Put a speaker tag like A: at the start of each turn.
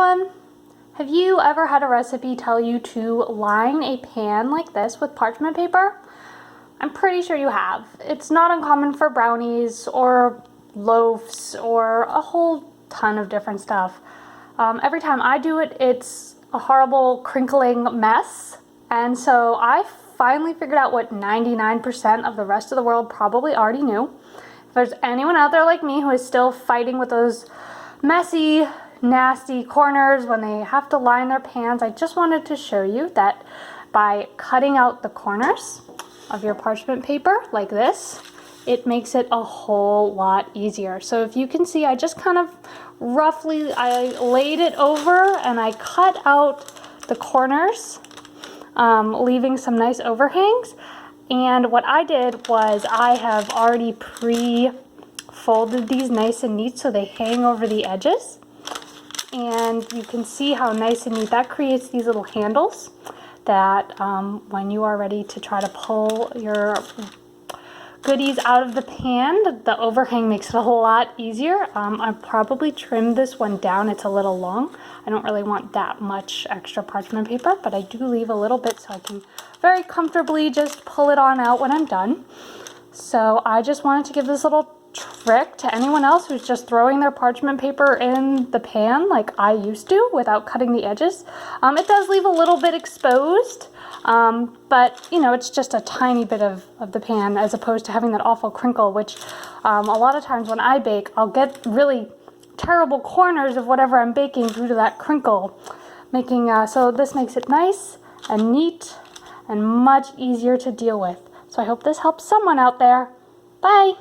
A: everyone! Have you ever had a recipe tell you to line a pan like this with parchment paper? I'm pretty sure you have. It's not uncommon for brownies or loaves or a whole ton of different stuff. Every time I do it, it's a horrible crinkling mess. And so I finally figured out what 99% of the rest of the world probably already knew. If there's anyone out there like me who is still fighting with those messy, nasty corners when they have to line their pans, I just wanted to show you that by cutting out the corners of your parchment paper like this, it makes it a whole lot easier. So if you can see, I just kind of roughly, I laid it over and I cut out the corners, leaving some nice overhangs. And what I did was I have already pre-folded these nice and neat so they hang over the edges. And you can see how nice and neat that creates these little handles that when you are ready to try to pull your goodies out of the pan, the overhang makes it a whole lot easier. I probably trimmed this one down. It's a little long. I don't really want that much extra parchment paper, but I do leave a little bit so I can very comfortably just pull it on out when I'm done. So I just wanted to give this little trick to anyone else who's just throwing their parchment paper in the pan like I used to without cutting the edges. It does leave a little bit exposed, but you know, it's just a tiny bit of the pan as opposed to having that awful crinkle, which a lot of times when I bake, I'll get really terrible corners of whatever I'm baking due to that crinkle. So this makes it nice and neat and much easier to deal with. So I hope this helps someone out there. Bye!